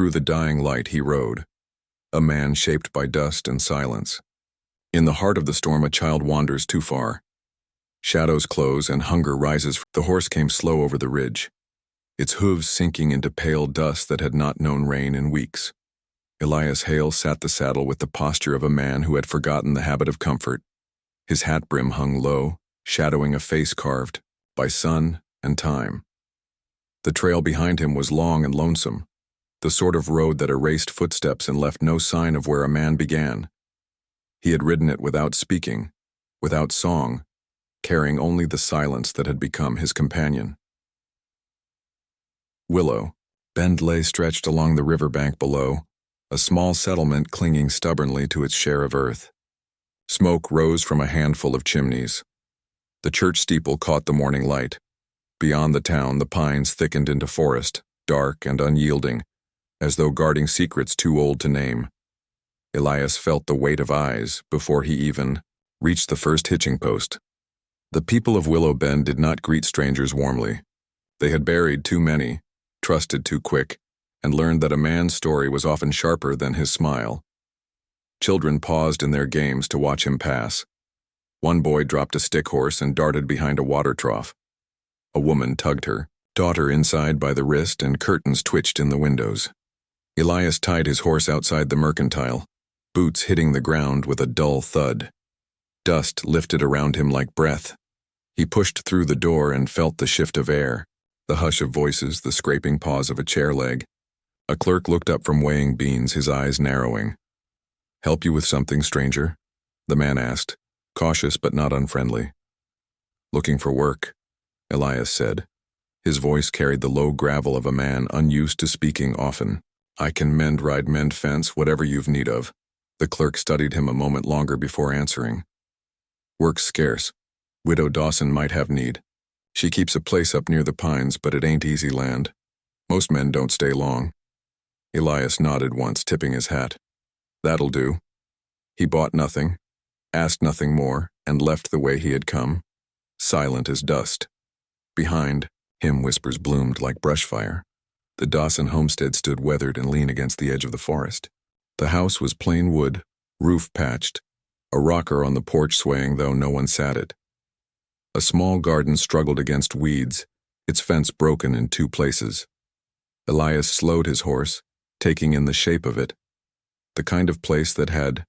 through the dying light he rode, a man shaped by dust and silence. In the heart of the storm, a child wanders too far. Shadows close and hunger rises. The horse came slow over the ridge, its hooves sinking into pale dust that had not known rain in weeks. Elias Hale sat the saddle with the posture of a man who had forgotten the habit of comfort. His hat brim hung low, shadowing a face carved by sun and time. The trail behind him was long and lonesome, the sort of road that erased footsteps and left no sign of where a man began. He had ridden it without speaking, without song, carrying only the silence that had become his companion. Willow Bend lay stretched along the riverbank below, a small settlement clinging stubbornly to its share of earth. Smoke rose from a handful of chimneys. The church steeple caught the morning light. Beyond the town, the pines thickened into forest, dark and unyielding, as though guarding secrets too old to name. Elias felt the weight of eyes before he even reached the first hitching post. The people of Willow Bend did not greet strangers warmly. They had buried too many, trusted too quick, and learned that a man's story was often sharper than his smile. Children paused in their games to watch him pass. One boy dropped a stick horse and darted behind a water trough. A woman tugged her daughter inside by the wrist, and curtains twitched in the windows. Elias tied his horse outside the mercantile, boots hitting the ground with a dull thud. Dust lifted around him like breath. He pushed through the door and felt the shift of air, the hush of voices, the scraping paws of a chair leg. A clerk looked up from weighing beans, his eyes narrowing. "Help you with something, stranger?" the man asked, cautious but not unfriendly. "Looking for work," Elias said. His voice carried the low gravel of a man unused to speaking often. "I can mend fence, whatever you've need of." The clerk studied him a moment longer before answering. "Work's scarce. Widow Dawson might have need. She keeps a place up near the pines, but it ain't easy land. Most men don't stay long." Elias nodded once, tipping his hat. "That'll do." He bought nothing, asked nothing more, and left the way he had come, silent as dust. Behind him, whispers bloomed like brush fire. The Dawson homestead stood weathered and lean against the edge of the forest. The house was plain wood, roof patched, a rocker on the porch swaying though no one sat it. A small garden struggled against weeds, its fence broken in two places. Elias slowed his horse, taking in the shape of it, the kind of place that had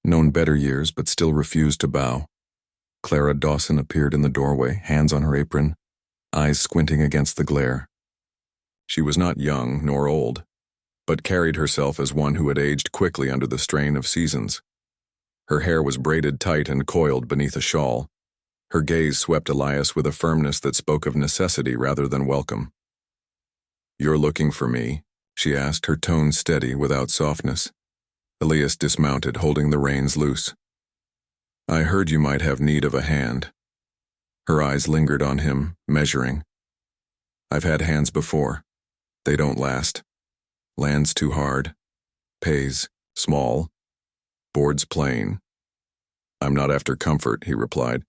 known better years but still refused to bow. Clara Dawson appeared in the doorway, hands on her apron, eyes squinting against the glare. She was not young nor old, but carried herself as one who had aged quickly under the strain of seasons. Her hair was braided tight and coiled beneath a shawl. Her gaze swept Elias with a firmness that spoke of necessity rather than welcome. "You're looking for me?" she asked, her tone steady without softness. Elias dismounted, holding the reins loose. "I heard you might have need of a hand." Her eyes lingered on him, measuring. "I've had hands before. They don't last. Land's too hard. Pays small. Board's plain." "I'm not after comfort," he replied.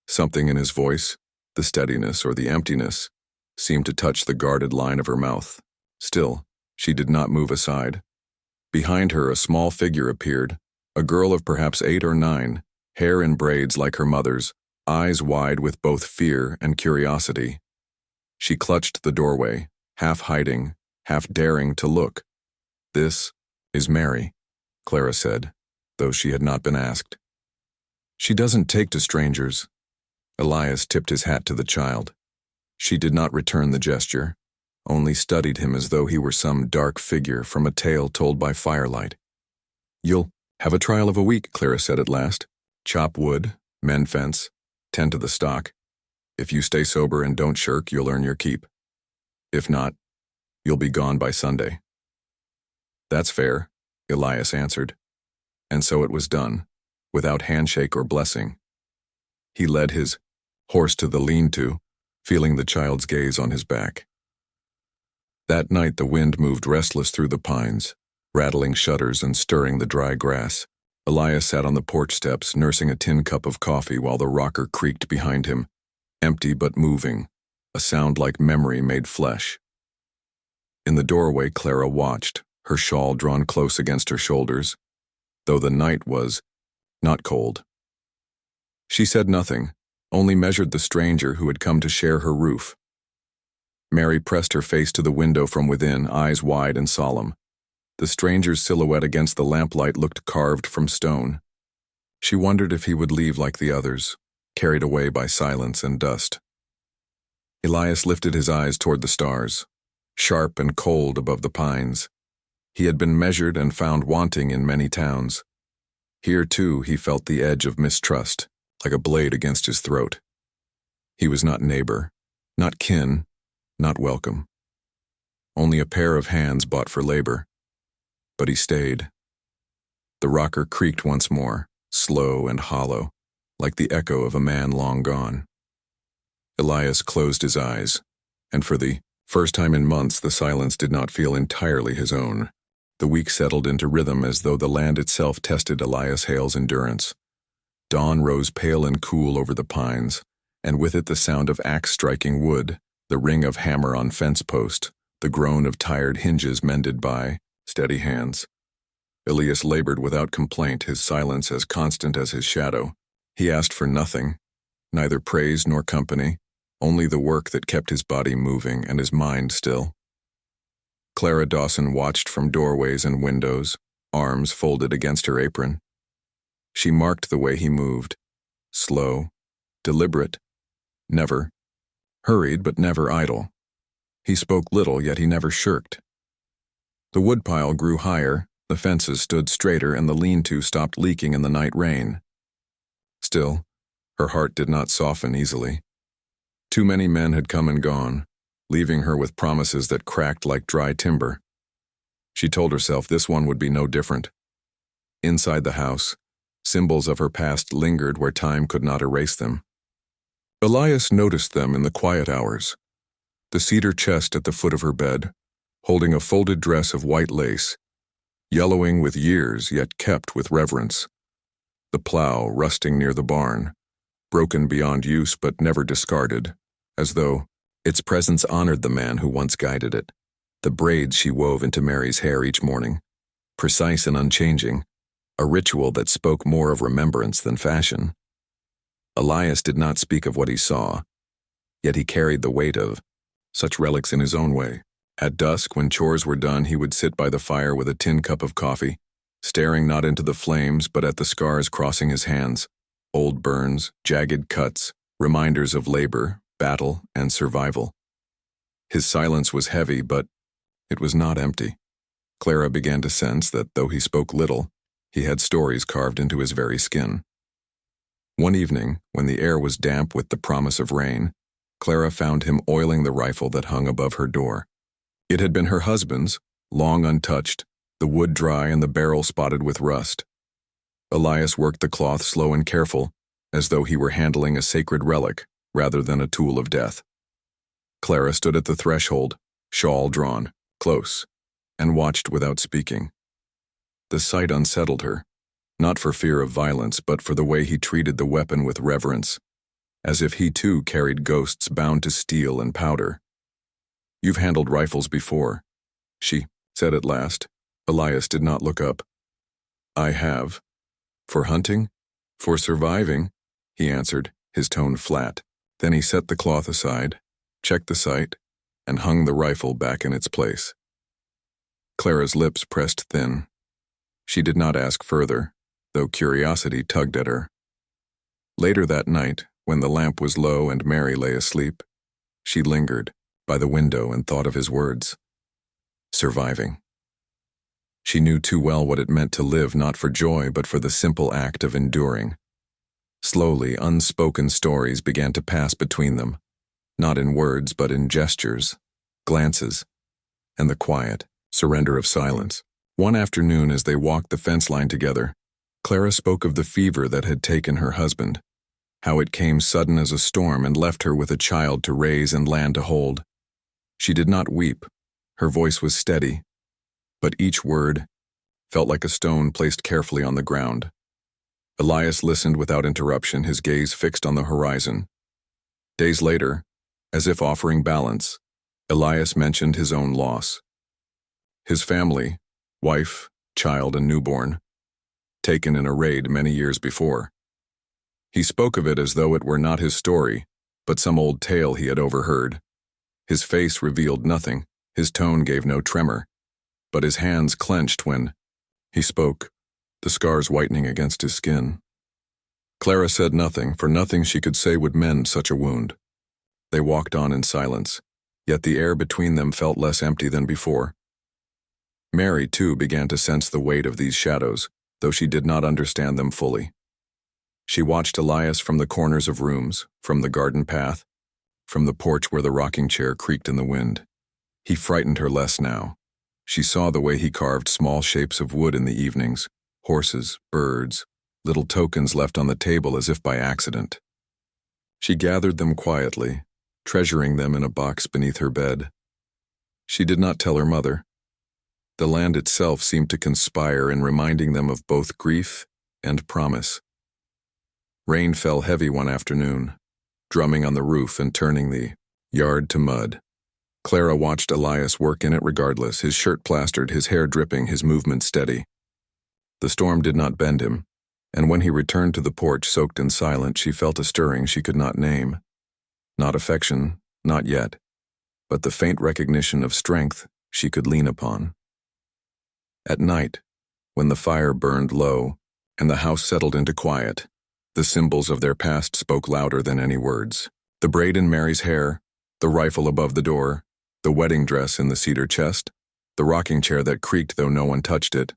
Something in his voice, the steadiness or the emptiness, seemed to touch the guarded line of her mouth. Still, she did not move aside. Behind her, a small figure appeared, a girl of perhaps 8 or 9, hair in braids like her mother's, eyes wide with both fear and curiosity. She clutched the doorway, half hiding, half daring to look. "This is Mary," Clara said, though she had not been asked. "She doesn't take to strangers." Elias tipped his hat to the child. She did not return the gesture, only studied him as though he were some dark figure from a tale told by firelight. "You'll have a trial of a week," Clara said at last. "Chop wood, mend fence, tend to the stock. If you stay sober and don't shirk, you'll earn your keep. If not, you'll be gone by Sunday." "That's fair," Elias answered. And so it was done, without handshake or blessing. He led his horse to the lean-to, feeling the child's gaze on his back. That night the wind moved restless through the pines, rattling shutters and stirring the dry grass. Elias sat on the porch steps, nursing a tin cup of coffee while the rocker creaked behind him, empty but moving, a sound like memory made flesh. In the doorway, Clara watched, her shawl drawn close against her shoulders, though the night was not cold. She said nothing, only measured the stranger who had come to share her roof. Mary pressed her face to the window from within, eyes wide and solemn. The stranger's silhouette against the lamplight looked carved from stone. She wondered if he would leave like the others, carried away by silence and dust. Elias lifted his eyes toward the stars, sharp and cold above the pines. He had been measured and found wanting in many towns. Here, too, he felt the edge of mistrust, like a blade against his throat. He was not neighbor, not kin, not welcome. Only a pair of hands bought for labor. But he stayed. The rocker creaked once more, slow and hollow, like the echo of a man long gone. Elias closed his eyes, and for the first time in months the silence did not feel entirely his own. The week settled into rhythm as though the land itself tested Elias Hale's endurance. Dawn rose pale and cool over the pines, and with it the sound of axe striking wood, the ring of hammer on fence post, the groan of tired hinges mended by steady hands. Elias labored without complaint, his silence as constant as his shadow. He asked for nothing, neither praise nor company, only the work that kept his body moving and his mind still. Clara Dawson watched from doorways and windows, arms folded against her apron. She marked the way he moved, slow, deliberate, never hurried but never idle. He spoke little, yet he never shirked. The woodpile grew higher, the fences stood straighter, and the lean-to stopped leaking in the night rain. Still, her heart did not soften easily. Too many men had come and gone, leaving her with promises that cracked like dry timber. She told herself this one would be no different. Inside the house, symbols of her past lingered where time could not erase them. Elias noticed them in the quiet hours. The cedar chest at the foot of her bed, holding a folded dress of white lace, yellowing with years yet kept with reverence. The plow rusting near the barn, broken beyond use but never discarded, as though its presence honored the man who once guided it. The braids she wove into Mary's hair each morning, precise and unchanging, a ritual that spoke more of remembrance than fashion. Elias did not speak of what he saw, yet he carried the weight of such relics in his own way. At dusk, when chores were done, he would sit by the fire with a tin cup of coffee, staring not into the flames but at the scars crossing his hands, old burns, jagged cuts, reminders of labor, battle, and survival. His silence was heavy, but it was not empty. Clara began to sense that though he spoke little, he had stories carved into his very skin. One evening, when the air was damp with the promise of rain, Clara found him oiling the rifle that hung above her door. It had been her husband's, long untouched, the wood dry and the barrel spotted with rust. Elias worked the cloth slow and careful, as though he were handling a sacred relic rather than a tool of death. Clara stood at the threshold, shawl drawn, close, and watched without speaking. The sight unsettled her, not for fear of violence, but for the way he treated the weapon with reverence, as if he too carried ghosts bound to steel and powder. "You've handled rifles before," she said at last. Elias did not look up. "I have. For hunting? For surviving," he answered, his tone flat. Then he set the cloth aside, checked the sight, and hung the rifle back in its place. Clara's lips pressed thin. She did not ask further, though curiosity tugged at her. Later that night, when the lamp was low and Mary lay asleep, she lingered by the window and thought of his words. Surviving. She knew too well what it meant to live not for joy but for the simple act of enduring. Slowly, unspoken stories began to pass between them, not in words but in gestures, glances, and the quiet surrender of silence. One afternoon, as they walked the fence line together, Clara spoke of the fever that had taken her husband, how it came sudden as a storm and left her with a child to raise and land to hold. She did not weep. Her voice was steady, but each word felt like a stone placed carefully on the ground. Elias listened without interruption, his gaze fixed on the horizon. Days later, as if offering balance, Elias mentioned his own loss. His family, wife, child, and newborn, taken in a raid many years before. He spoke of it as though it were not his story, but some old tale he had overheard. His face revealed nothing, his tone gave no tremor, but his hands clenched when he spoke, the scars whitening against his skin. Clara said nothing, for nothing she could say would mend such a wound. They walked on in silence, yet the air between them felt less empty than before. Mary, too, began to sense the weight of these shadows, though she did not understand them fully. She watched Elias from the corners of rooms, from the garden path, from the porch where the rocking chair creaked in the wind. He frightened her less now. She saw the way he carved small shapes of wood in the evenings, horses, birds, little tokens left on the table as if by accident. She gathered them quietly, treasuring them in a box beneath her bed. She did not tell her mother. The land itself seemed to conspire in reminding them of both grief and promise. Rain fell heavy one afternoon, drumming on the roof and turning the yard to mud. Clara watched Elias work in it regardless, his shirt plastered, his hair dripping, his movement steady. The storm did not bend him, and when he returned to the porch soaked and silent, she felt a stirring she could not name. Not affection, not yet, but the faint recognition of strength she could lean upon. At night, when the fire burned low and the house settled into quiet, the symbols of their past spoke louder than any words. The braid in Mary's hair, the rifle above the door, the wedding dress in the cedar chest, the rocking chair that creaked though no one touched it,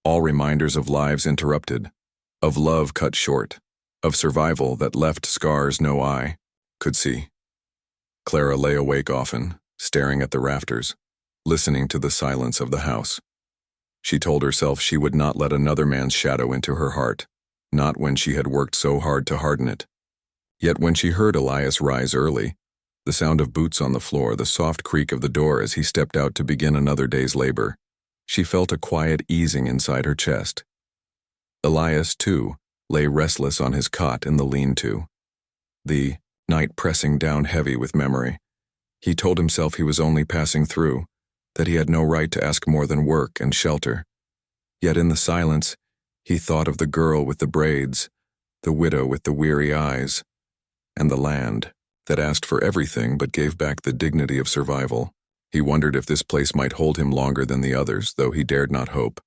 all reminders of lives interrupted, of love cut short, of survival that left scars no eye could see. Clara lay awake often, staring at the rafters, listening to the silence of the house. She told herself she would not let another man's shadow into her heart, not when she had worked so hard to harden it. Yet when she heard Elias rise early, the sound of boots on the floor, the soft creak of the door as he stepped out to begin another day's labor, she felt a quiet easing inside her chest. Elias, too, lay restless on his cot in the lean-to, the night pressing down heavy with memory. He told himself he was only passing through, that he had no right to ask more than work and shelter. Yet in the silence, he thought of the girl with the braids, the widow with the weary eyes, and the land that asked for everything but gave back the dignity of survival. He wondered if this place might hold him longer than the others, though he dared not hope.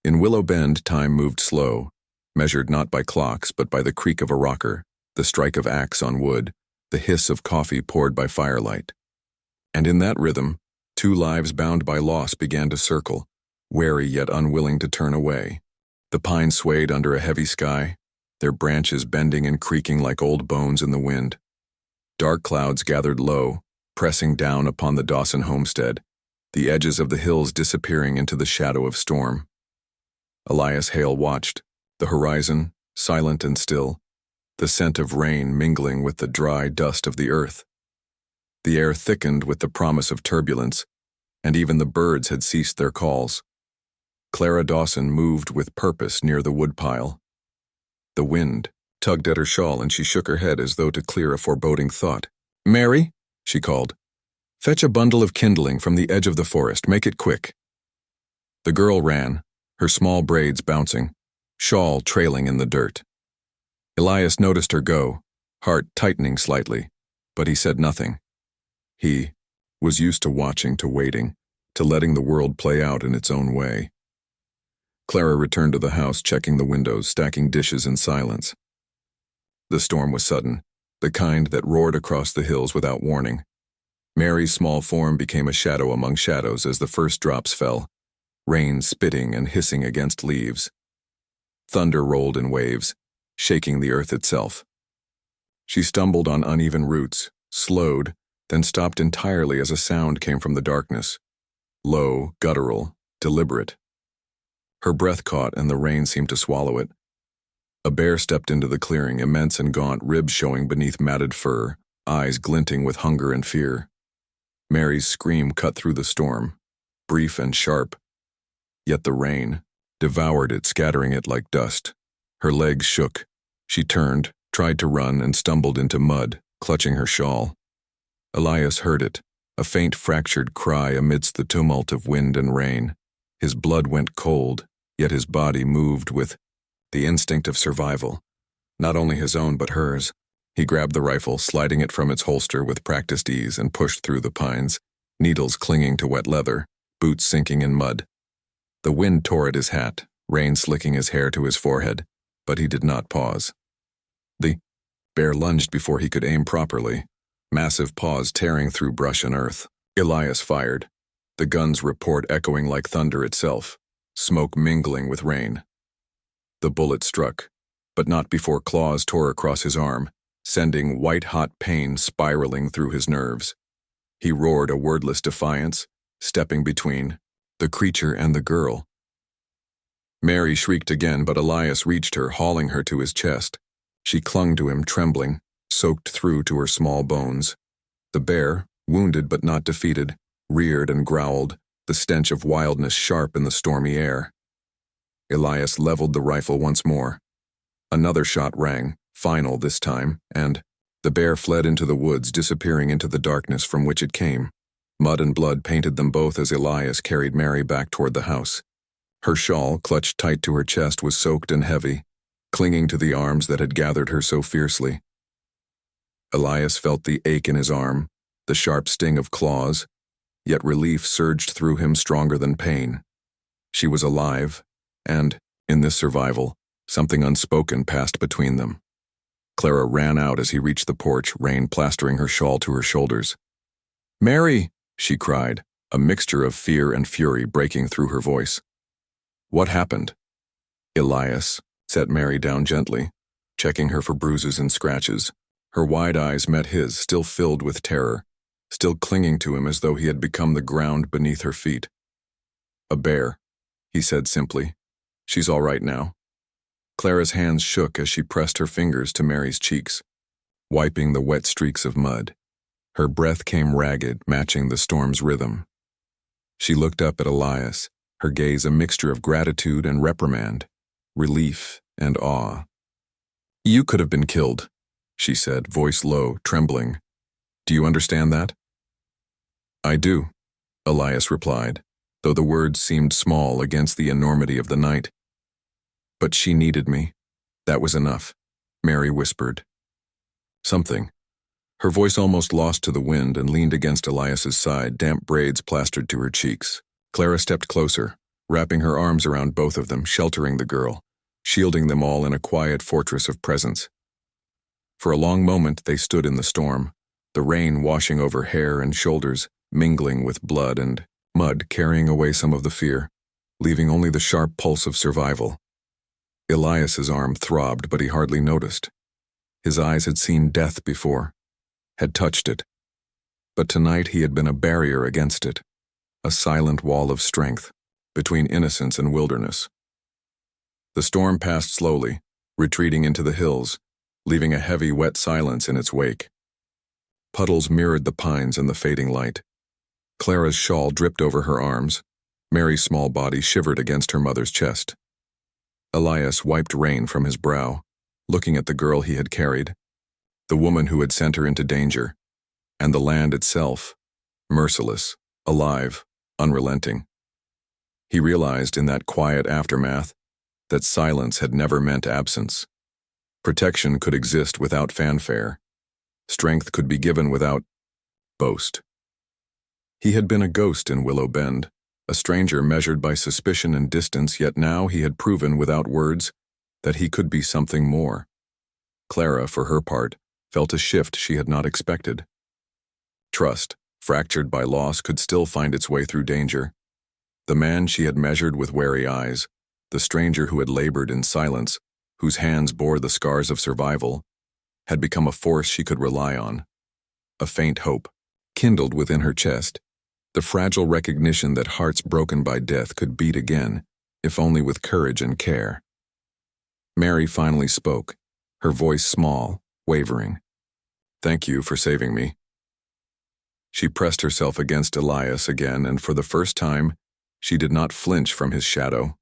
In Willow Bend, time moved slow, measured not by clocks but by the creak of a rocker, the strike of axe on wood, the hiss of coffee poured by firelight. And in that rhythm, two lives bound by loss began to circle, wary yet unwilling to turn away. The pines swayed under a heavy sky, their branches bending and creaking like old bones in the wind. Dark clouds gathered low, pressing down upon the Dawson homestead, the edges of the hills disappearing into the shadow of storm. Elias Hale watched, the horizon, silent and still, the scent of rain mingling with the dry dust of the earth. The air thickened with the promise of turbulence, and even the birds had ceased their calls. Clara Dawson moved with purpose near the woodpile. The wind tugged at her shawl and she shook her head as though to clear a foreboding thought. "Mary," she called, "fetch a bundle of kindling from the edge of the forest. Make it quick." The girl ran, her small braids bouncing, shawl trailing in the dirt. Elias noticed her go, heart tightening slightly, but he said nothing. He was used to watching, to waiting, to letting the world play out in its own way. Clara returned to the house, checking the windows, stacking dishes in silence. The storm was sudden, the kind that roared across the hills without warning. Mary's small form became a shadow among shadows as the first drops fell, rain spitting and hissing against leaves. Thunder rolled in waves, shaking the earth itself. She stumbled on uneven roots, slowed, then stopped entirely as a sound came from the darkness. Low, guttural, deliberate. Her breath caught and the rain seemed to swallow it. A bear stepped into the clearing, immense and gaunt, ribs showing beneath matted fur, eyes glinting with hunger and fear. Mary's scream cut through the storm, brief and sharp. Yet the rain devoured it, scattering it like dust. Her legs shook. She turned, tried to run, and stumbled into mud, clutching her shawl. Elias heard it, a faint fractured cry amidst the tumult of wind and rain. His blood went cold, yet his body moved with the instinct of survival. Not only his own but hers. He grabbed the rifle, sliding it from its holster with practiced ease, and pushed through the pines, needles clinging to wet leather, boots sinking in mud. The wind tore at his hat, rain slicking his hair to his forehead, but he did not pause. The bear lunged before he could aim properly, massive paws tearing through brush and earth. Elias fired, the gun's report echoing like thunder itself, smoke mingling with rain. The bullet struck, but not before claws tore across his arm, sending white-hot pain spiraling through his nerves. He roared a wordless defiance, stepping between the creature and the girl. Mary shrieked again, but Elias reached her, hauling her to his chest. She clung to him, trembling, soaked through to her small bones. The bear, wounded but not defeated, reared and growled, the stench of wildness sharp in the stormy air. Elias leveled the rifle once more. Another shot rang, final this time, and the bear fled into the woods, disappearing into the darkness from which it came. Mud and blood painted them both as Elias carried Mary back toward the house. Her shawl, clutched tight to her chest, was soaked and heavy, clinging to the arms that had gathered her so fiercely. Elias felt the ache in his arm, the sharp sting of claws, yet relief surged through him stronger than pain. She was alive, and, in this survival, something unspoken passed between them. Clara ran out as he reached the porch, rain plastering her shawl to her shoulders. "Mary!" she cried, a mixture of fear and fury breaking through her voice. "What happened?" Elias set Mary down gently, checking her for bruises and scratches. Her wide eyes met his, still filled with terror, still clinging to him as though he had become the ground beneath her feet. "A bear," he said simply. "She's all right now." Clara's hands shook as she pressed her fingers to Mary's cheeks, wiping the wet streaks of mud. Her breath came ragged, matching the storm's rhythm. She looked up at Elias, her gaze a mixture of gratitude and reprimand, relief and awe. "You could have been killed," she said, voice low, trembling. "Do you understand that?" "I do," Elias replied, though the words seemed small against the enormity of the night. "But she needed me. That was enough," Mary whispered. Something. Her voice almost lost to the wind and leaned against Elias's side, damp braids plastered to her cheeks. Clara stepped closer, wrapping her arms around both of them, sheltering the girl, shielding them all in a quiet fortress of presence. For a long moment they stood in the storm, the rain washing over hair and shoulders, mingling with blood and mud, carrying away some of the fear, leaving only the sharp pulse of survival. Elias's arm throbbed, but he hardly noticed. His eyes had seen death before, had touched it. But tonight he had been a barrier against it, a silent wall of strength between innocence and wilderness. The storm passed slowly, retreating into the hills, leaving a heavy, wet silence in its wake. Puddles mirrored the pines in the fading light. Clara's shawl dripped over her arms. Mary's small body shivered against her mother's chest. Elias wiped rain from his brow, looking at the girl he had carried, the woman who had sent her into danger, and the land itself, merciless, alive, unrelenting. He realized in that quiet aftermath that silence had never meant absence. Protection could exist without fanfare. Strength could be given without boast. He had been a ghost in Willow Bend, a stranger measured by suspicion and distance, yet now he had proven without words that he could be something more. Clara, for her part, felt a shift she had not expected. Trust, fractured by loss, could still find its way through danger. The man she had measured with wary eyes, the stranger who had labored in silence, whose hands bore the scars of survival, had become a force she could rely on. A faint hope kindled within her chest, the fragile recognition that hearts broken by death could beat again, if only with courage and care. Mary finally spoke, her voice small, wavering. "Thank you for saving me." She pressed herself against Elias again, and for the first time, she did not flinch from his shadow.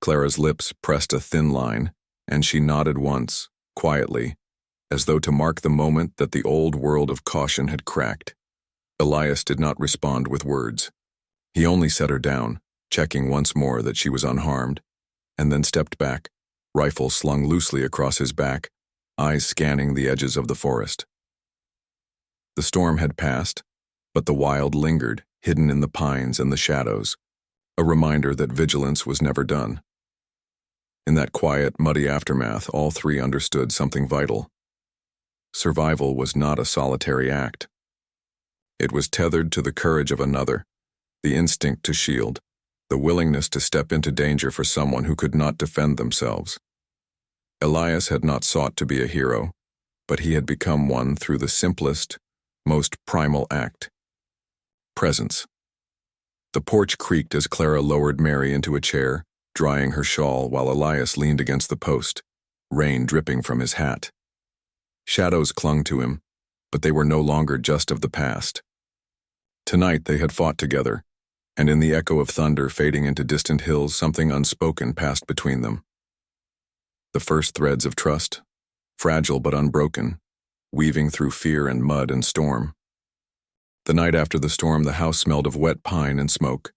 Clara's lips pressed a thin line, and she nodded once, quietly, as though to mark the moment that the old world of caution had cracked. Elias did not respond with words. He only set her down, checking once more that she was unharmed, and then stepped back, rifle slung loosely across his back, eyes scanning the edges of the forest. The storm had passed, but the wild lingered, hidden in the pines and the shadows, a reminder that vigilance was never done. In that quiet, muddy aftermath, all three understood something vital. Survival was not a solitary act. It was tethered to the courage of another, the instinct to shield, the willingness to step into danger for someone who could not defend themselves. Elias had not sought to be a hero, but he had become one through the simplest, most primal act: presence. The porch creaked as Clara lowered Mary into a chair, drying her shawl while Elias leaned against the post, rain dripping from his hat. Shadows clung to him, but they were no longer just of the past. Tonight they had fought together, and in the echo of thunder fading into distant hills, something unspoken passed between them. The first threads of trust, fragile but unbroken, weaving through fear and mud and storm. The night after the storm, the house smelled of wet pine and smoke,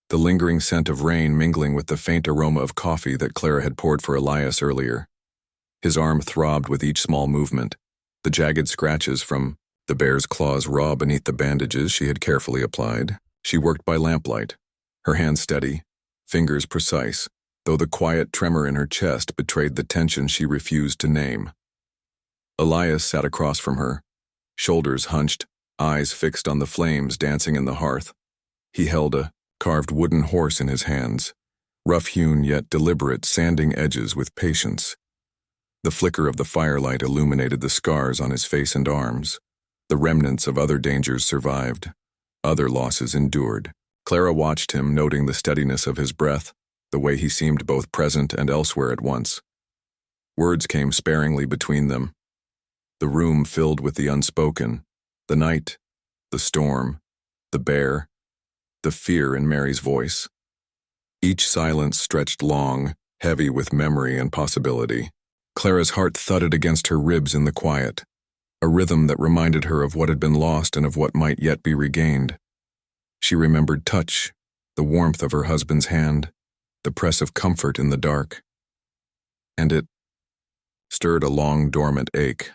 the lingering scent of rain mingling with the faint aroma of coffee that Clara had poured for Elias earlier. His arm throbbed with each small movement, the jagged scratches from the bear's claws raw beneath the bandages she had carefully applied. She worked by lamplight, her hands steady, fingers precise, though the quiet tremor in her chest betrayed the tension she refused to name. Elias sat across from her, shoulders hunched, eyes fixed on the flames dancing in the hearth. He held a carved wooden horse in his hands, rough-hewn yet deliberate, sanding edges with patience. The flicker of the firelight illuminated the scars on his face and arms. The remnants of other dangers survived, other losses endured. Clara watched him, noting the steadiness of his breath, the way he seemed both present and elsewhere at once. Words came sparingly between them. The room filled with the unspoken, the night, the storm, the bear, the fear in Mary's voice. Each silence stretched long, heavy with memory and possibility. Clara's heart thudded against her ribs in the quiet, a rhythm that reminded her of what had been lost and of what might yet be regained. She remembered touch, the warmth of her husband's hand, the press of comfort in the dark. And it stirred a long, dormant ache.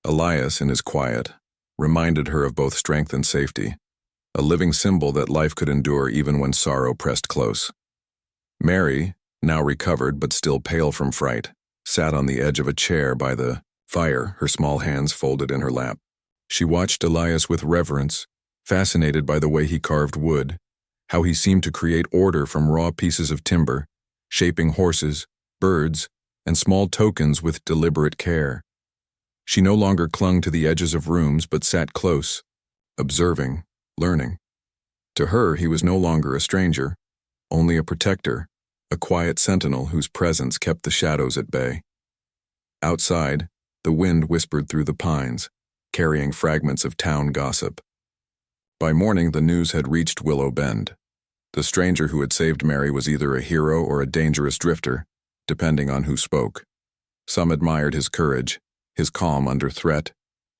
Elias, in his quiet, reminded her of both strength and safety, a living symbol that life could endure even when sorrow pressed close. Mary, now recovered but still pale from fright, sat on the edge of a chair by the fire, her small hands folded in her lap. She watched Elias with reverence, fascinated by the way he carved wood, how he seemed to create order from raw pieces of timber, shaping horses, birds, and small tokens with deliberate care. She no longer clung to the edges of rooms but sat close, observing, learning. To her, he was no longer a stranger, only a protector, a quiet sentinel whose presence kept the shadows at bay. Outside, the wind whispered through the pines, carrying fragments of town gossip. By morning, the news had reached Willow Bend. The stranger who had saved Mary was either a hero or a dangerous drifter, depending on who spoke. Some admired his courage, his calm under threat.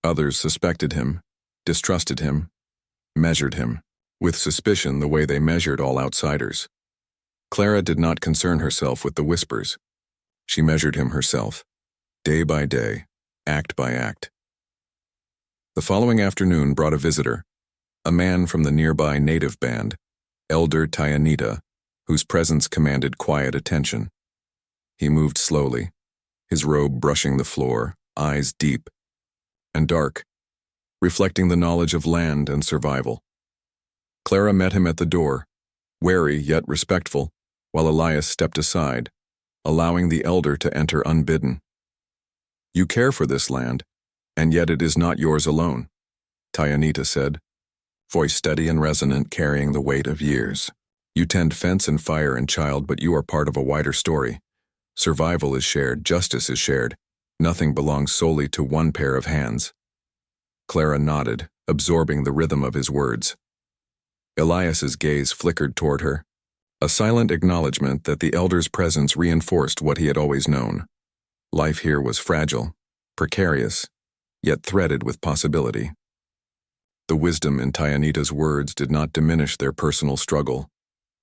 Others suspected him, distrusted him, measured him, with suspicion the way they measured all outsiders. Clara did not concern herself with the whispers. She measured him herself, day by day, act by act. The following afternoon brought a visitor, a man from the nearby native band, Elder Tyanita, whose presence commanded quiet attention. He moved slowly, his robe brushing the floor, eyes deep and dark, reflecting the knowledge of land and survival. Clara met him at the door, wary yet respectful, while Elias stepped aside, allowing the elder to enter unbidden. "You care for this land, and yet it is not yours alone," Tyanita said, voice steady and resonant, carrying the weight of years. "You tend fence and fire and child, but you are part of a wider story. Survival is shared, justice is shared. Nothing belongs solely to one pair of hands." Clara nodded, absorbing the rhythm of his words. Elias's gaze flickered toward her, a silent acknowledgement that the elder's presence reinforced what he had always known. Life here was fragile, precarious, yet threaded with possibility. The wisdom in Tianita's words did not diminish their personal struggle.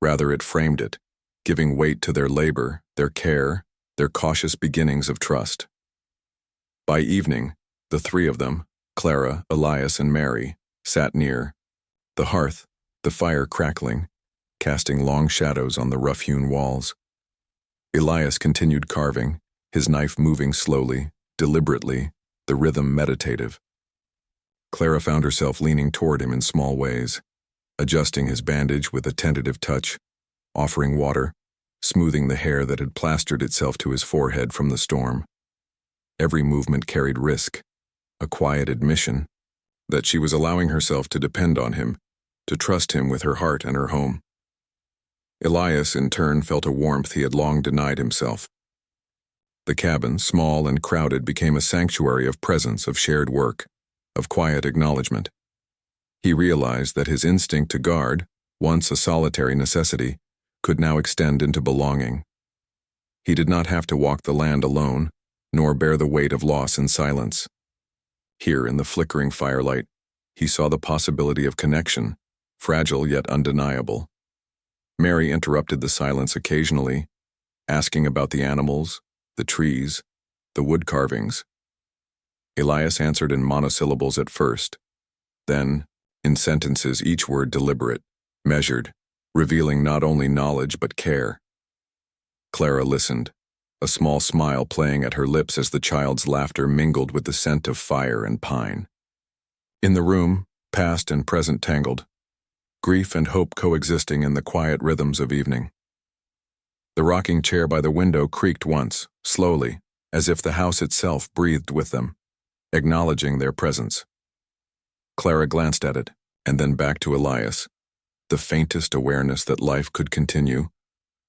Rather, it framed it, giving weight to their labor, their care, their cautious beginnings of trust. By evening, the three of them, Clara, Elias, and Mary, sat near the hearth, the fire crackling, casting long shadows on the rough-hewn walls. Elias continued carving, his knife moving slowly, deliberately, the rhythm meditative. Clara found herself leaning toward him in small ways, adjusting his bandage with a tentative touch, offering water, smoothing the hair that had plastered itself to his forehead from the storm. Every movement carried risk, a quiet admission that she was allowing herself to depend on him, to trust him with her heart and her home. Elias, in turn, felt a warmth he had long denied himself. The cabin, small and crowded, became a sanctuary of presence, of shared work, of quiet acknowledgement. He realized that his instinct to guard, once a solitary necessity, could now extend into belonging. He did not have to walk the land alone, nor bear the weight of loss in silence. Here, in the flickering firelight, he saw the possibility of connection, fragile yet undeniable. Mary interrupted the silence occasionally, asking about the animals, the trees, the wood carvings. Elias answered in monosyllables at first, then, in sentences, each word deliberate, measured, revealing not only knowledge but care. Clara listened, a small smile playing at her lips as the child's laughter mingled with the scent of fire and pine. In the room, past and present tangled, grief and hope coexisting in the quiet rhythms of evening. The rocking chair by the window creaked once, slowly, as if the house itself breathed with them, acknowledging their presence. Clara glanced at it, and then back to Elias, the faintest awareness that life could continue,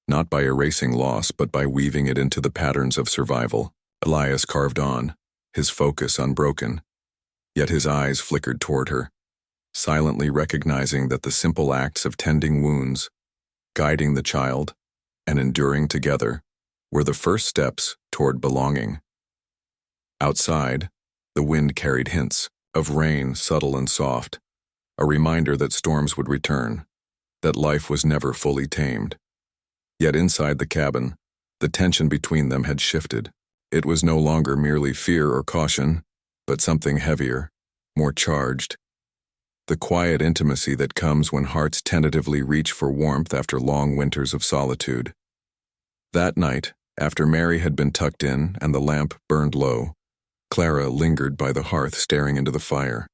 not by erasing loss but by weaving it into the patterns of survival. Elias carved on, his focus unbroken, yet his eyes flickered toward her, silently recognizing that the simple acts of tending wounds, guiding the child, and enduring together were the first steps toward belonging. Outside, the wind carried hints of rain, subtle and soft, a reminder that storms would return, that life was never fully tamed. Yet inside the cabin, the tension between them had shifted. It was no longer merely fear or caution, but something heavier, more charged. The quiet intimacy that comes when hearts tentatively reach for warmth after long winters of solitude. That night, after Mary had been tucked in and the lamp burned low, Clara lingered by the hearth staring into the fire.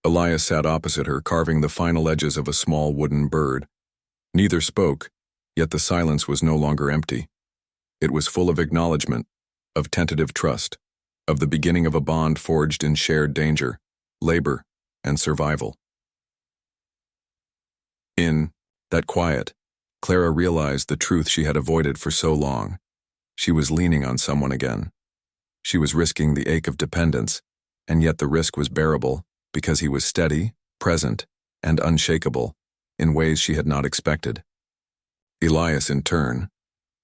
Elias sat opposite her, carving the final edges of a small wooden bird. Neither spoke, yet the silence was no longer empty. It was full of acknowledgement, of tentative trust, of the beginning of a bond forged in shared danger, labor, and survival. In that quiet, Clara realized the truth she had avoided for so long. She was leaning on someone again. She was risking the ache of dependence, and yet the risk was bearable because he was steady, present, and unshakable in ways she had not expected. Elias, in turn,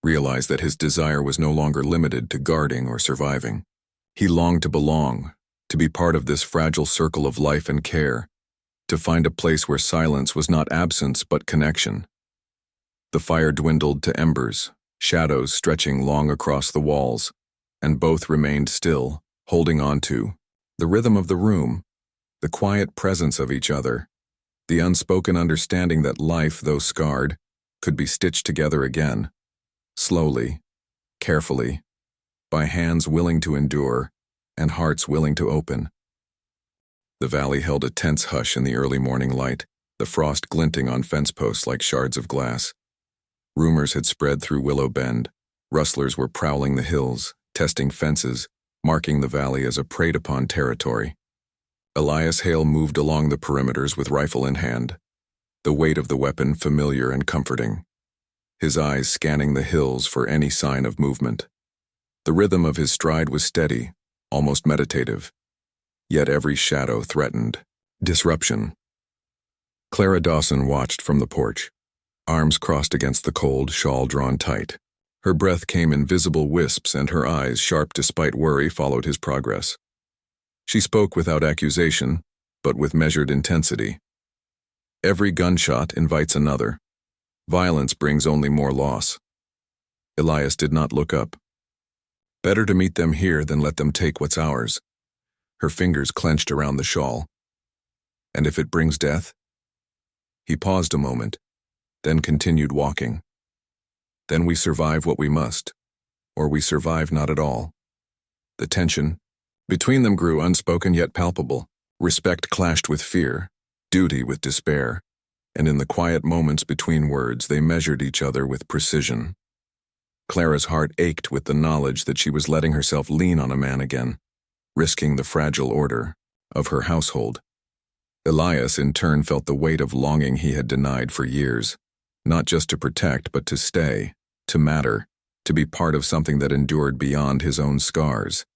realized that his desire was no longer limited to guarding or surviving. He longed to belong, to be part of this fragile circle of life and care, to find a place where silence was not absence but connection. The fire dwindled to embers, shadows stretching long across the walls, and both remained still, holding on to the rhythm of the room, the quiet presence of each other, the unspoken understanding that life, though scarred, could be stitched together again, slowly, carefully, by hands willing to endure and hearts willing to open. The valley held a tense hush in the early morning light, the frost glinting on fence posts like shards of glass. Rumors had spread through Willow Bend. Rustlers were prowling the hills, testing fences, marking the valley as a preyed-upon territory. Elias Hale moved along the perimeters with rifle in hand, the weight of the weapon familiar and comforting, his eyes scanning the hills for any sign of movement. The rhythm of his stride was steady, almost meditative, yet every shadow threatened disruption. Clara Dawson watched from the porch, arms crossed against the cold, shawl drawn tight. Her breath came in visible wisps, and her eyes, sharp despite worry, followed his progress. She spoke without accusation, but with measured intensity. Every gunshot invites another. Violence brings only more loss. Elias did not look up. Better to meet them here than let them take what's ours. Her fingers clenched around the shawl. And if it brings death? He paused a moment, then continued walking. Then we survive what we must, or we survive not at all. The tension between them grew unspoken yet palpable. Respect clashed with fear, duty with despair, and in the quiet moments between words they measured each other with precision. Clara's heart ached with the knowledge that she was letting herself lean on a man again, risking the fragile order of her household. Elias in turn felt the weight of longing he had denied for years, not just to protect but to stay, to matter, to be part of something that endured beyond his own scars.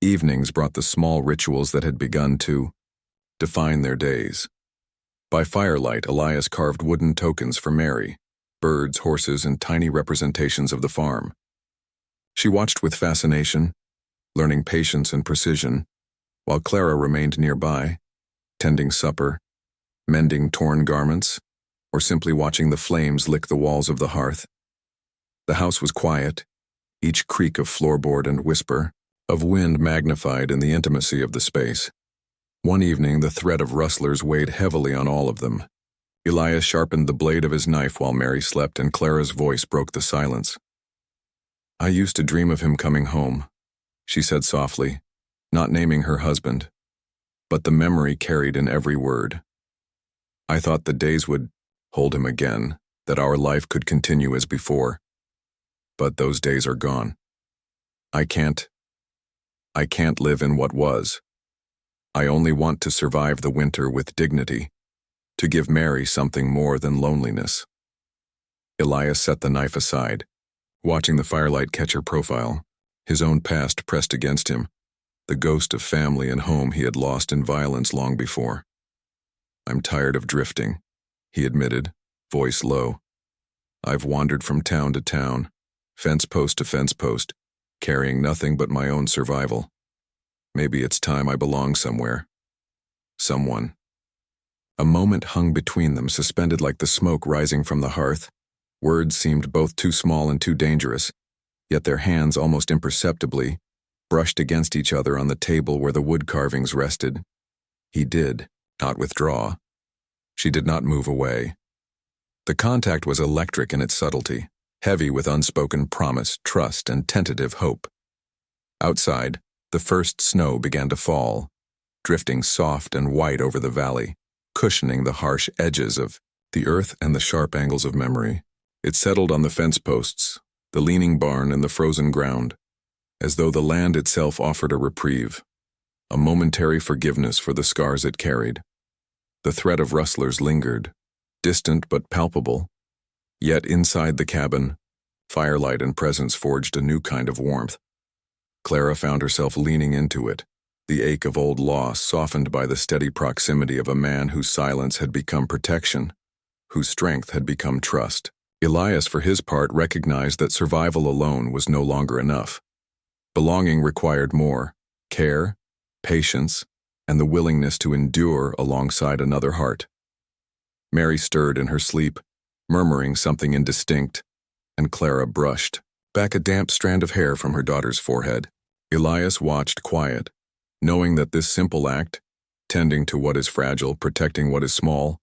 Evenings brought the small rituals that had begun to define their days. By firelight, Elias carved wooden tokens for Mary, birds, horses, and tiny representations of the farm. She watched with fascination, learning patience and precision, while Clara remained nearby, tending supper, mending torn garments, or simply watching the flames lick the walls of the hearth. The house was quiet, each creak of floorboard and whisper of wind magnified in the intimacy of the space. One evening, the threat of rustlers weighed heavily on all of them. Elias sharpened the blade of his knife while Mary slept, and Clara's voice broke the silence. "I used to dream of him coming home," she said softly, not naming her husband, but the memory carried in every word. "I thought the days would hold him again, that our life could continue as before. But those days are gone. I can't live in what was. I only want to survive the winter with dignity, to give Mary something more than loneliness." Elias set the knife aside, watching the firelight catch her profile, his own past pressed against him, the ghost of family and home he had lost in violence long before. "I'm tired of drifting," he admitted, voice low. "I've wandered from town to town, fence post to fence post, carrying nothing but my own survival. Maybe it's time I belong somewhere. Someone." A moment hung between them, suspended like the smoke rising from the hearth. Words seemed both too small and too dangerous, yet their hands almost imperceptibly brushed against each other on the table where the wood carvings rested. He did not withdraw. She did not move away. The contact was electric in its subtlety, heavy with unspoken promise, trust, and tentative hope. Outside, the first snow began to fall, drifting soft and white over the valley, cushioning the harsh edges of the earth and the sharp angles of memory. It settled on the fence posts, the leaning barn, and the frozen ground, as though the land itself offered a reprieve, a momentary forgiveness for the scars it carried. The threat of rustlers lingered, distant but palpable, yet inside the cabin, firelight and presence forged a new kind of warmth. Clara found herself leaning into it, the ache of old loss softened by the steady proximity of a man whose silence had become protection, whose strength had become trust. Elias, for his part, recognized that survival alone was no longer enough. Belonging required more: care, patience, and the willingness to endure alongside another heart. Mary stirred in her sleep, murmuring something indistinct, and Clara brushed back a damp strand of hair from her daughter's forehead. Elias watched quiet, knowing that this simple act, tending to what is fragile, protecting what is small,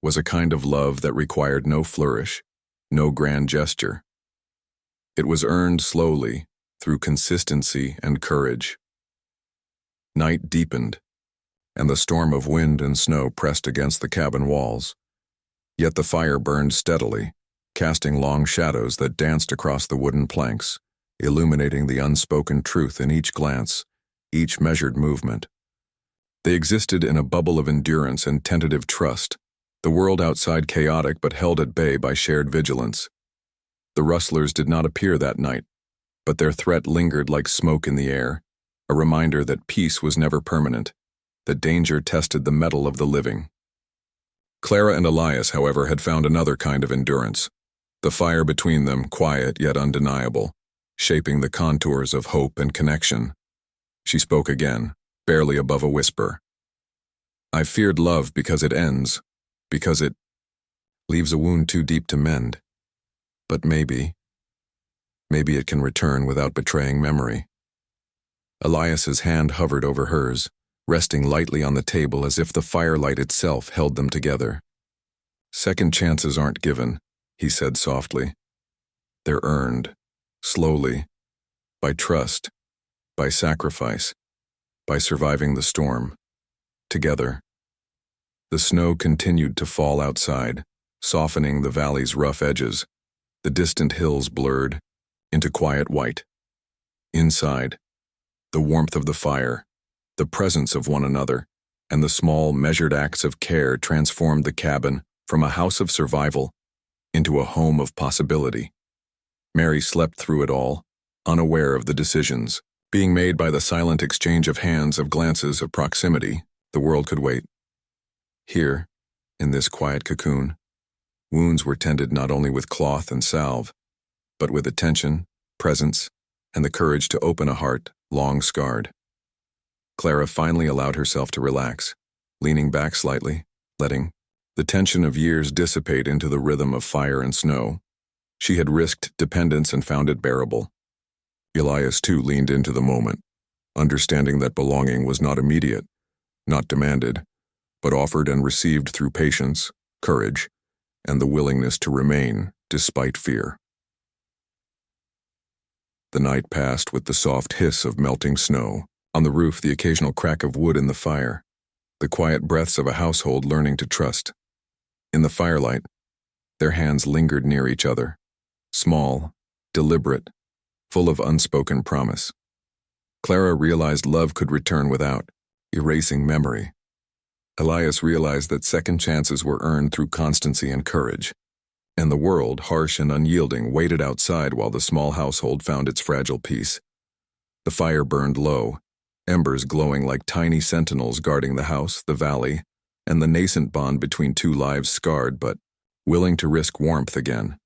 was a kind of love that required no flourish, no grand gesture. It was earned slowly, through consistency and courage. Night deepened, and the storm of wind and snow pressed against the cabin walls. Yet the fire burned steadily, casting long shadows that danced across the wooden planks, illuminating the unspoken truth in each glance, each measured movement. They existed in a bubble of endurance and tentative trust, the world outside chaotic but held at bay by shared vigilance. The rustlers did not appear that night, but their threat lingered like smoke in the air, a reminder that peace was never permanent, that danger tested the mettle of the living. Clara and Elias, however, had found another kind of endurance, the fire between them quiet yet undeniable, shaping the contours of hope and connection. She spoke again, barely above a whisper. I feared love because it ends, because it leaves a wound too deep to mend. But maybe it can return without betraying memory. Elias's hand hovered over hers, resting lightly on the table as if the firelight itself held them together. Second chances aren't given, he said softly. They're earned, slowly, by trust, by sacrifice, by surviving the storm, together. The snow continued to fall outside, softening the valley's rough edges. The distant hills blurred into quiet white. Inside, the warmth of the fire, the presence of one another, and the small, measured acts of care transformed the cabin from a house of survival into a home of possibility. Mary slept through it all, unaware of the decisions being made by the silent exchange of hands, of glances, of proximity. The world could wait. Here, in this quiet cocoon, wounds were tended not only with cloth and salve, but with attention, presence, and the courage to open a heart long scarred. Clara finally allowed herself to relax, leaning back slightly, letting the tension of years dissipate into the rhythm of fire and snow. She had risked dependence and found it bearable. Elias too leaned into the moment, understanding that belonging was not immediate, not demanded, but offered and received through patience, courage, and the willingness to remain despite fear. The night passed with the soft hiss of melting snow, on the roof the occasional crack of wood in the fire, the quiet breaths of a household learning to trust. In the firelight, their hands lingered near each other, small, deliberate, full of unspoken promise. Clara realized love could return without erasing memory. Elias realized that second chances were earned through constancy and courage, and the world, harsh and unyielding, waited outside while the small household found its fragile peace. The fire burned low, embers glowing like tiny sentinels guarding the house, the valley, and the nascent bond between two lives scarred but willing to risk warmth again.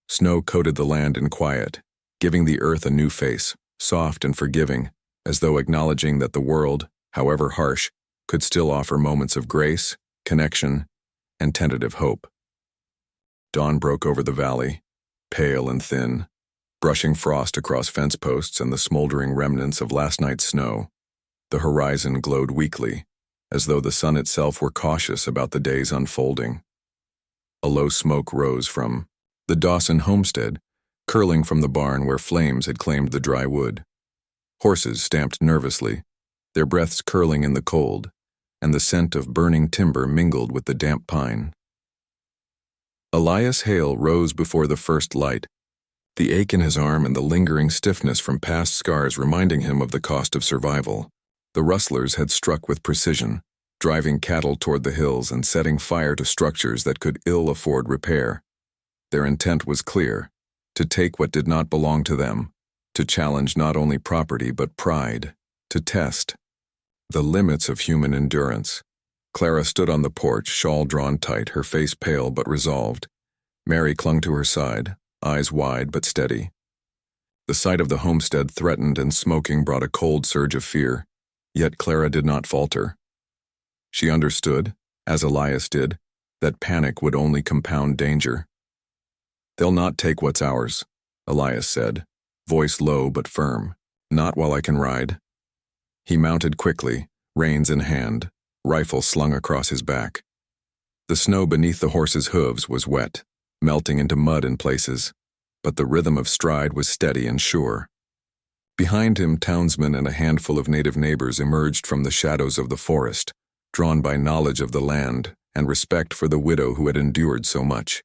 Snow coated the land in quiet, giving the earth a new face, soft and forgiving, as though acknowledging that the world, however harsh, could still offer moments of grace, connection, and tentative hope. Dawn broke over the valley, pale and thin, brushing frost across fence posts and the smoldering remnants of last night's snow. The horizon glowed weakly, as though the sun itself were cautious about the day's unfolding. A low smoke rose from the Dawson homestead, curling from the barn where flames had claimed the dry wood. Horses stamped nervously, their breaths curling in the cold, and the scent of burning timber mingled with the damp pine. Elias Hale rose before the first light, the ache in his arm and the lingering stiffness from past scars reminding him of the cost of survival. The rustlers had struck with precision, driving cattle toward the hills and setting fire to structures that could ill afford repair. Their intent was clear: to take what did not belong to them, to challenge not only property but pride, to test the limits of human endurance. Clara stood on the porch, shawl drawn tight, her face pale but resolved. Mary clung to her side, eyes wide but steady. The sight of the homestead threatened and smoking brought a cold surge of fear, yet Clara did not falter. She understood, as Elias did, that panic would only compound danger. "They'll not take what's ours," Elias said, voice low but firm. "Not while I can ride." He mounted quickly, reins in hand, rifle slung across his back. The snow beneath the horse's hooves was wet, melting into mud in places, but the rhythm of stride was steady and sure. Behind him, townsmen and a handful of native neighbors emerged from the shadows of the forest, drawn by knowledge of the land and respect for the widow who had endured so much.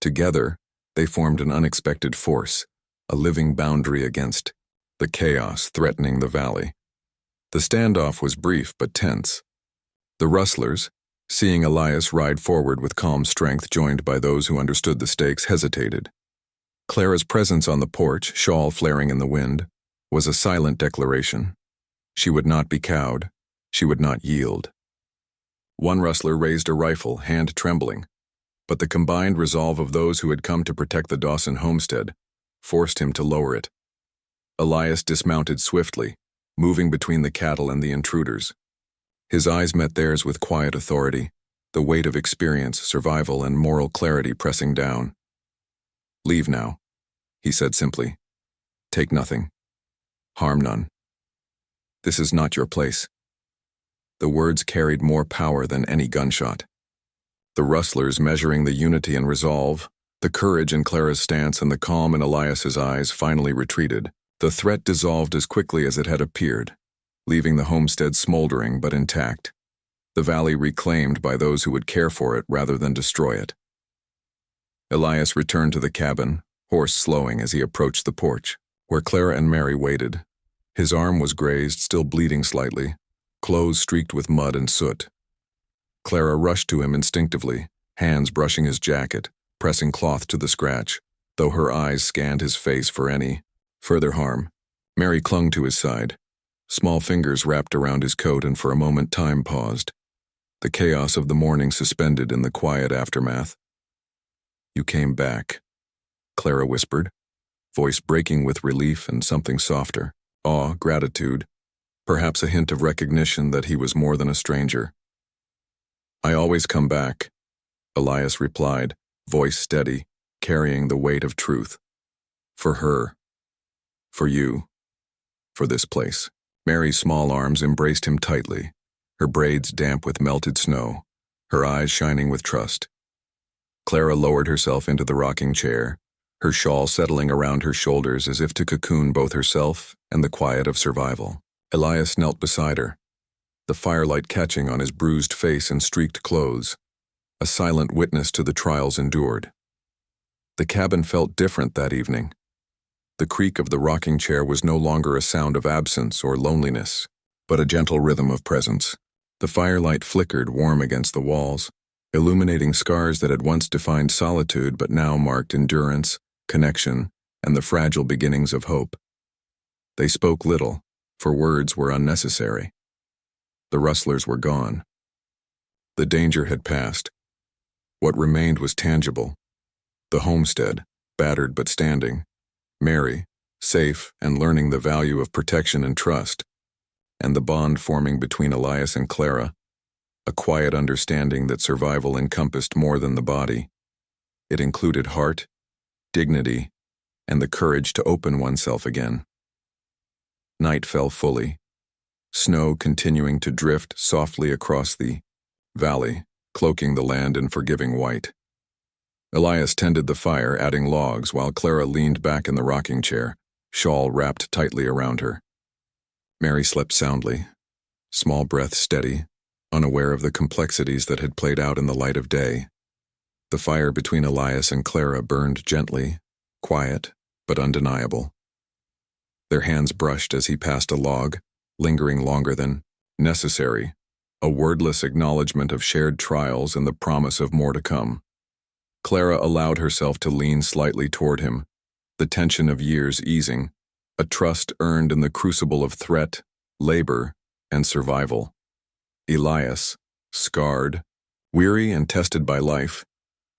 Together, they formed an unexpected force, a living boundary against the chaos threatening the valley. The standoff was brief but tense. The rustlers, seeing Elias ride forward with calm strength joined by those who understood the stakes, hesitated. Clara's presence on the porch, shawl flaring in the wind, was a silent declaration. She would not be cowed. She would not yield. One rustler raised a rifle, hand trembling, but the combined resolve of those who had come to protect the Dawson homestead forced him to lower it. Elias dismounted swiftly, moving between the cattle and the intruders. His eyes met theirs with quiet authority, the weight of experience, survival, and moral clarity pressing down. "Leave now," he said simply. "Take nothing. Harm none. This is not your place." The words carried more power than any gunshot. The rustlers measuring the unity and resolve, the courage in Clara's stance and the calm in Elias's eyes finally retreated. The threat dissolved as quickly as it had appeared, leaving the homestead smoldering but intact, the valley reclaimed by those who would care for it rather than destroy it. Elias returned to the cabin, horse slowing as he approached the porch, where Clara and Mary waited. His arm was grazed, still bleeding slightly, clothes streaked with mud and soot. Clara rushed to him instinctively, hands brushing his jacket, pressing cloth to the scratch, though her eyes scanned his face for any further harm. Mary clung to his side, small fingers wrapped around his coat, and for a moment time paused, the chaos of the morning suspended in the quiet aftermath. "You came back," Clara whispered, voice breaking with relief and something softer, awe, gratitude, perhaps a hint of recognition that he was more than a stranger. "I always come back," Elias replied, voice steady, carrying the weight of truth. "For her. For you. For this place." Mary's small arms embraced him tightly, her braids damp with melted snow, her eyes shining with trust. Clara lowered herself into the rocking chair, her shawl settling around her shoulders as if to cocoon both herself and the quiet of survival. Elias knelt beside her, the firelight catching on his bruised face and streaked clothes, a silent witness to the trials endured. The cabin felt different that evening. The creak of the rocking chair was no longer a sound of absence or loneliness, but a gentle rhythm of presence. The firelight flickered warm against the walls, illuminating scars that had once defined solitude but now marked endurance, connection, and the fragile beginnings of hope. They spoke little, for words were unnecessary. The rustlers were gone. The danger had passed. What remained was tangible. The homestead, battered but standing. Mary, safe and learning the value of protection and trust. And the bond forming between Elias and Clara, a quiet understanding that survival encompassed more than the body. It included heart, dignity, and the courage to open oneself again. Night fell fully, snow continuing to drift softly across the valley, cloaking the land in forgiving white. Elias tended the fire, adding logs, while Clara leaned back in the rocking chair, shawl wrapped tightly around her. Mary slept soundly, small breath steady, unaware of the complexities that had played out in the light of day. The fire between Elias and Clara burned gently, quiet, but undeniable. Their hands brushed as he passed a log, lingering longer than necessary, a wordless acknowledgement of shared trials and the promise of more to come. Clara allowed herself to lean slightly toward him, the tension of years easing, a trust earned in the crucible of threat, labor, and survival. Elias, scarred, weary and tested by life,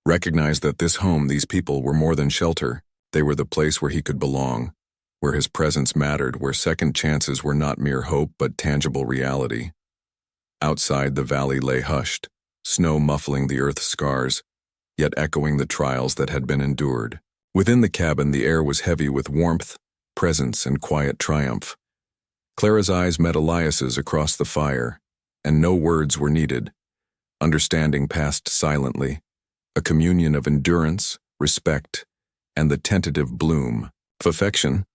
recognized that this home, these people, were more than shelter. They were the place where he could belong, where his presence mattered, where second chances were not mere hope but tangible reality. Outside, the valley lay hushed, snow muffling the earth's scars, yet echoing the trials that had been endured. Within the cabin, the air was heavy with warmth, presence, and quiet triumph. Clara's eyes met Elias's across the fire, and no words were needed. Understanding passed silently, a communion of endurance, respect, and the tentative bloom of affection.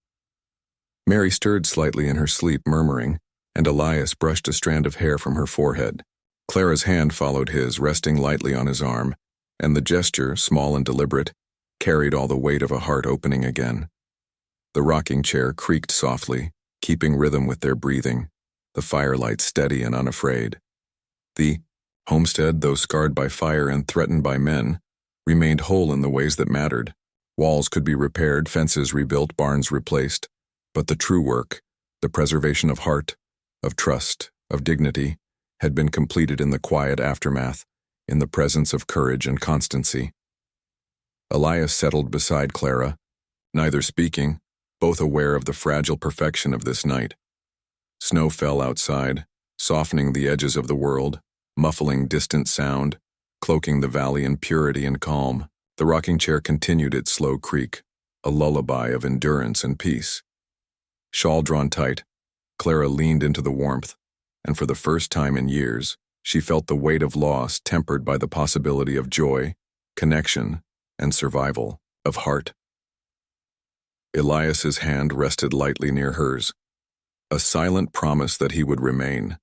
Mary stirred slightly in her sleep, murmuring, and Elias brushed a strand of hair from her forehead. Clara's hand followed his, resting lightly on his arm, and the gesture, small and deliberate, carried all the weight of a heart opening again. The rocking chair creaked softly, keeping rhythm with their breathing, the firelight steady and unafraid. The homestead, though scarred by fire and threatened by men, remained whole in the ways that mattered. Walls could be repaired, fences rebuilt, barns replaced, but the true work, the preservation of heart, of trust, of dignity, had been completed in the quiet aftermath, in the presence of courage and constancy. Elias settled beside Clara, neither speaking, both aware of the fragile perfection of this night. Snow fell outside, softening the edges of the world, muffling distant sound, cloaking the valley in purity and calm. The rocking chair continued its slow creak, a lullaby of endurance and peace. Shawl drawn tight, Clara leaned into the warmth, and for the first time in years, she felt the weight of loss tempered by the possibility of joy, connection, and survival of heart. Elias's hand rested lightly near hers, a silent promise that he would remain,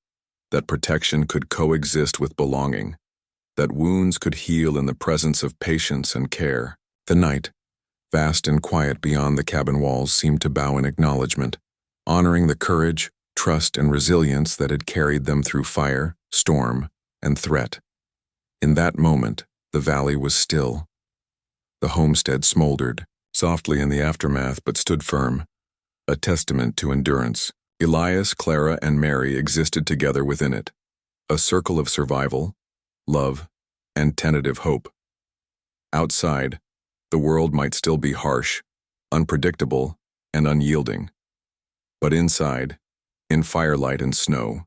that protection could coexist with belonging, that wounds could heal in the presence of patience and care. The night, vast and quiet beyond the cabin walls, seemed to bow in acknowledgement, honoring the courage, trust, and resilience that had carried them through fire, storm, and threat. In that moment, the valley was still. The homestead smoldered, softly in the aftermath, but stood firm, a testament to endurance. Elias, Clara, and Mary existed together within it, a circle of survival, love, and tentative hope. Outside, the world might still be harsh, unpredictable, and unyielding. But inside, in firelight and snow,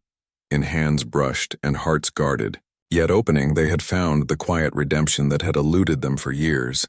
in hands brushed and hearts guarded, yet opening, they had found the quiet redemption that had eluded them for years.